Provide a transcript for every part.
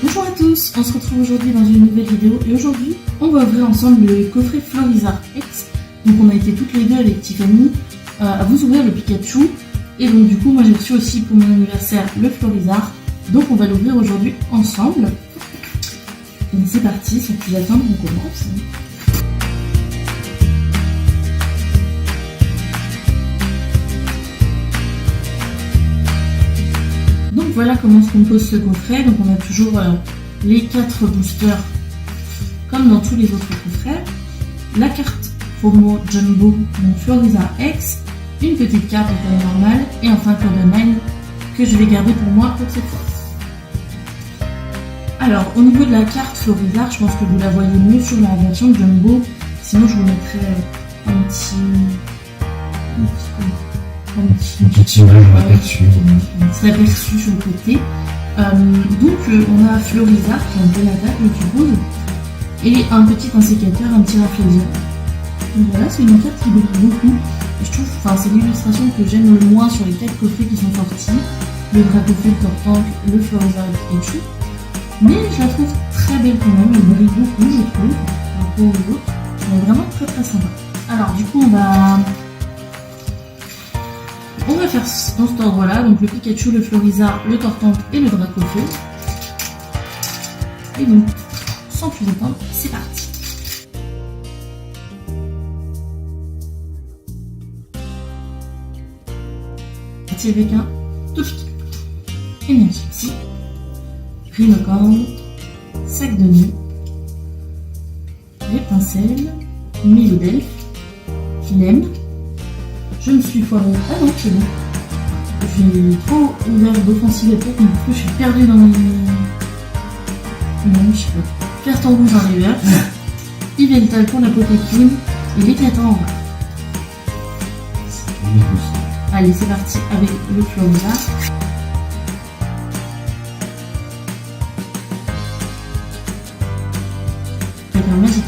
Bonjour à tous, on se retrouve aujourd'hui dans une nouvelle vidéo et aujourd'hui on va ouvrir ensemble le coffret Florizard X. Donc on a été toutes les deux avec Tiffany à vous ouvrir le Pikachu et donc du coup moi j'ai reçu aussi pour mon anniversaire le Florizard. Donc on va l'ouvrir aujourd'hui ensemble. Et c'est parti, sans plus attendre, on commence. Donc voilà comment se compose ce coffret. Donc on a toujours les 4 boosters comme dans tous les autres coffrets. La carte promo Jumbo, donc Florizard X, une petite carte de taille normale et enfin Code9 que je vais garder pour moi pour cette fois. Alors au niveau de la carte Florizard, je pense que vous la voyez mieux sur la version Jumbo. Sinon je vous mettrai un petit image aperçu. Un petit aperçu sur le côté. Donc on a Florizard qui est en pleine attaque, je suppose, et un petit insécateur, un petit raflésieur. Donc voilà, c'est une carte qui me plaît beaucoup. Je trouve, c'est l'illustration que j'aime le moins sur les 4 coffrets qui sont sortis. Le Dracofeu, le Tortank, le Florizard et le Pikachu. Mais je la trouve très belle quand même, elle brille beaucoup je trouve, par rapport aux autres. Elle est vraiment très sympa. Alors du coup on va faire dans cet ordre là, donc le Pikachu, le Florizard, le Tortank et le Dracofeu. Et donc, sans plus attendre, c'est parti. Parti avec un Toufik, Énergie Psy, Rhinocorne, Sac de nœuds, Réptincelle, Mélodelphe, Flemme. Je me suis foirée. Ah non, c'est bon. J'ai trop ouvert d'offensive à tête, donc du coup je suis perdue dans les... Non, je sais pas. Carton rouge en river. Yveltal pour la Pokécune et l'éclatant en bas. Allez, c'est parti avec le Florizard. Avec un Magic.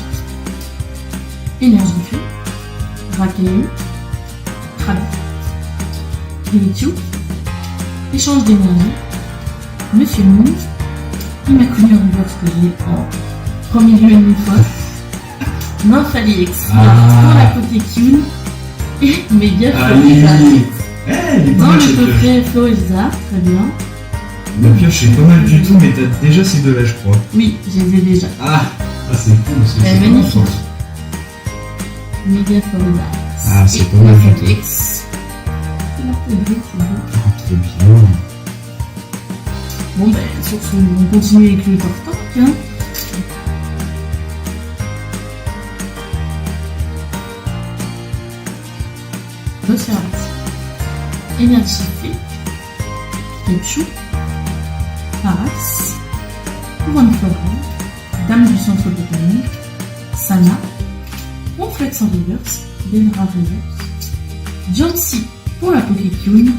Énergie feu. Racaillou. Pikachu, échange d'énergie, Monsieur Moon, il m'a connu en reverse que j'ai en premier lieu une fois, Nymphalie Expert pour la Pokécune et Méga Florizard. Dans le coffret Florizard, très bien. La pioche est pas mal du tout, mais t'as déjà ces deux là je crois. Oui, je les ai déjà. Ah c'est cool, c'est magnifique. Méga Florizard. Ah, c'est pas mal. Trop bien. Bon, ben, sur ce, on continue avec le Tortank. Hein. Nosferatu, Énergie Fée, Pikachu, Paras, Couronne Florale, Dame du Centre Pokémon, Sana, Ronflex en reverse, Benra reverse, Jancy pour la Pokécune.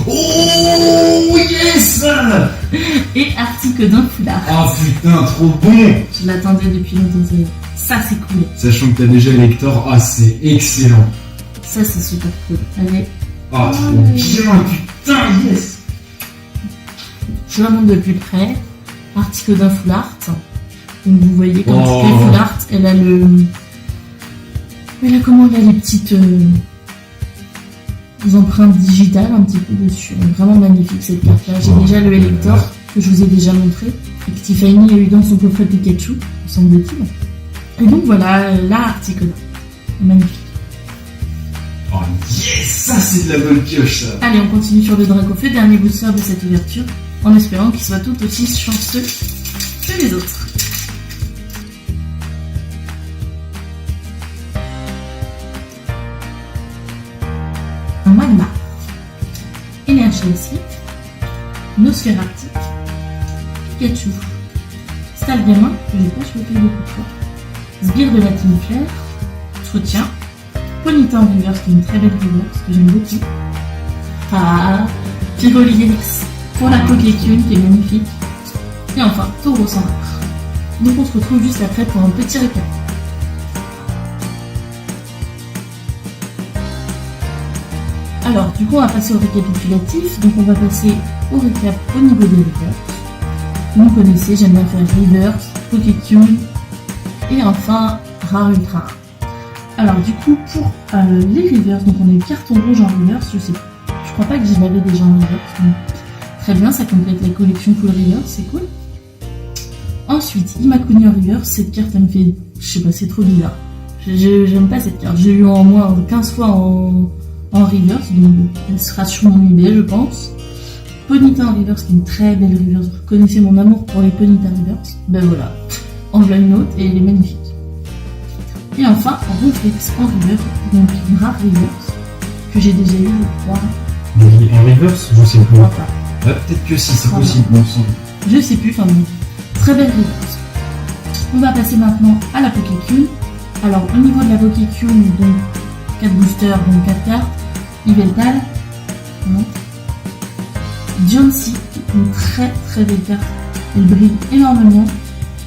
Oh yes! Et Articodin Foulard. Oh putain, trop bon! Je l'attendais depuis longtemps, ça c'est cool. Sachant que t'as déjà Elector, ah c'est excellent. Ça c'est super cool. Allez. Ah trop bien, putain, yes! Je la montre de plus près. Articodin Foulard. Donc vous voyez quand tu fais Foulard, elle a le... Elle a comment, elle a les petites... empreintes digitales un petit peu dessus. Vraiment magnifique cette carte là. J'ai déjà le Elector que je vous ai déjà montré et que Tiffany a eu dans son coffret Pikachu, me semble-t-il. Et donc voilà la Articodin. Magnifique. Oh yes, ça c'est de la bonne pioche ça. Allez, on continue sur le Dracofeu, dernier booster de cette ouverture, en espérant qu'il soit tout aussi chanceux que les autres. Magma, Énergie Acide, Nosferatu, Pikachu, Stalgamin, que j'ai pas choqué beaucoup de fois, Sbire de la Team Flair, Soutien, Ponyta en reverse, qui est une très belle reverse, que j'aime beaucoup, Pyrolix pour la Pokécune, qui est magnifique, et enfin Tauros en arc. Donc on se retrouve juste après pour un petit récap. Alors, du coup, on va passer au récapitulatif. Donc, on va passer au récap au niveau des reverses. Vous me connaissez, j'aime bien faire Reverse, Pokétune et enfin Rare Ultra Rare. Alors du coup pour les Reverse, donc on a eu carton rouge en Reverse, je crois pas que je l'avais déjà en Reverse, donc très bien, ça complète la collection Full Reverse, c'est cool. Ensuite, Imakuni en Reverse, cette carte elle me fait, je sais pas, c'est trop bizarre. J'aime pas cette carte, j'ai eu en moins 15 fois en Reverse, donc elle sera sur mon eBay je pense. Ponyta en Reverse, qui est une très belle Reverse, vous connaissez mon amour pour les Ponyta Reverse, ben voilà, en voilà une autre et elle est magnifique. Et enfin, Ronflex en Reverse, donc une rare Reverse, que j'ai déjà eu, je crois. Donc en reverse, je sais plus. Enfin, Peut-être que si, c'est possible, bon sang. je sais plus, enfin bon, très belle Reverse. On va passer maintenant à la Pokécune. Alors au niveau de la Pokécune, donc 4 boosters, donc 4 cartes, Yveltal, Jonesy, une très très belle carte, elle brille énormément,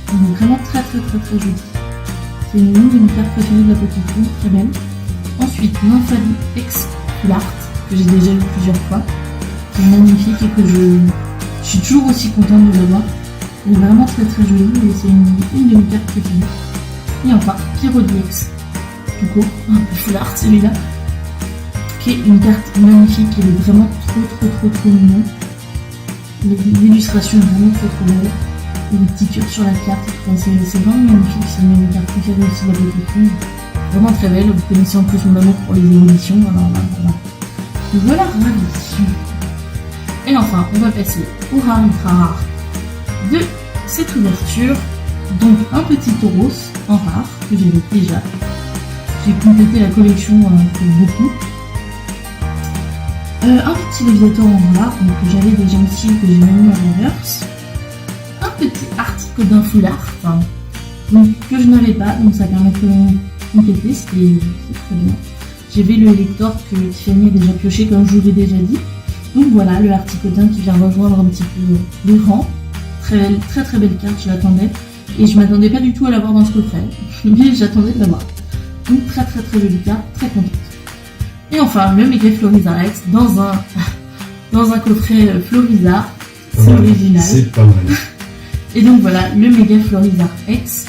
elle est vraiment très jolie. C'est une de mes cartes préférées de la Pokécune, très belle. Ensuite, Nymphalie X Full Art, que j'ai déjà vu plusieurs fois, qui est magnifique et que je suis toujours aussi contente de l'avoir. Elle est vraiment très jolie et c'est une de mes cartes préférées. Et enfin, Pyrodix, tout court, un peu Full Art celui-là, qui est une carte magnifique, elle est vraiment trop mignonne. L'illustration est vraiment trop belle. Et les petits cœurs sur la carte, c'est vraiment magnifique, c'est une de mes cartes préférées aussi de la Pokécune. Vraiment très belle, vous connaissez en plus mon amour pour les évolutions, voilà ravi. Et enfin, on va passer au Rare Ultra Rare de cette ouverture. Donc un petit Tauros en rare, que j'avais déjà. J'ai complété la collection pour beaucoup. Un petit Léviathan en rare, donc que j'avais déjà aussi, que j'ai mis en reverse. Un petit Articodin Full Art, donc que je n'avais pas, donc ça permet de compléter, c'est très bien. J'avais le Elector que Tiffany a déjà pioché, comme je vous l'ai déjà dit. Donc voilà, le Articodin qui vient rejoindre un petit peu les rangs. Très belle carte, je l'attendais. Et je m'attendais pas du tout à l'avoir dans ce coffret, mais j'attendais de l'avoir. Donc très jolie carte, très contente. Et enfin, le Mega Florizarre X dans un coffret Florizarre, c'est original. C'est pas mal. Et donc voilà, le Mega Florizarre X.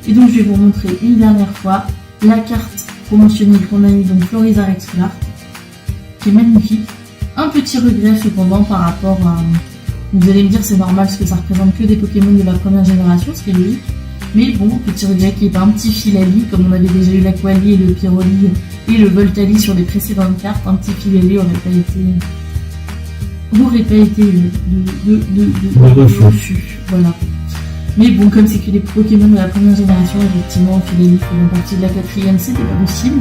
Et donc je vais vous montrer une dernière fois la carte promotionnelle qu'on a mis, donc Florizarre X Full Art, qui est magnifique. Un petit regret cependant par rapport à... Vous allez me dire c'est normal parce que ça représente que des Pokémon de la première génération, ce qui est logique. Mais bon, petit regret qu'il n'y ait pas un petit Filali, comme on avait déjà eu l'Aquali et le Pyroli et le Voltali sur les précédentes cartes, un petit Filali aurait pas été de refus. Voilà. Mais bon, comme c'est que les Pokémon de la première génération, effectivement, Filali faisant partie de la 4ème, c'était pas possible.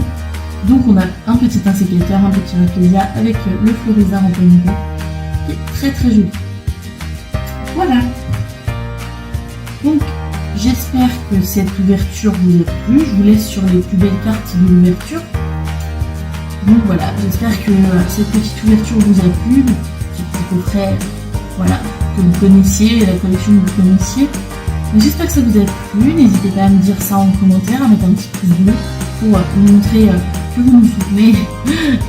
Donc on a un petit insécateur, un petit Rayquaza avec le Florizarre en Ponyta, qui est très joli. Voilà. Donc, j'espère que cette ouverture vous a plu. Je vous laisse sur les plus belles cartes de l'ouverture. Donc voilà, j'espère que cette petite ouverture vous a plu. Ce petit coffret, voilà, que vous connaissiez, la collection que vous connaissiez. Donc, j'espère que ça vous a plu. N'hésitez pas à me dire ça en commentaire, à mettre un petit pouce bleu pour vous montrer que vous nous soutenez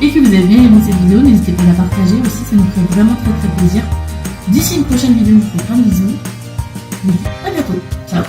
et que vous avez bien aimé cette vidéo. N'hésitez pas à la partager aussi, ça nous fait vraiment très plaisir. D'ici une prochaine vidéo, je vous fais plein de bisous. À bientôt. Ciao.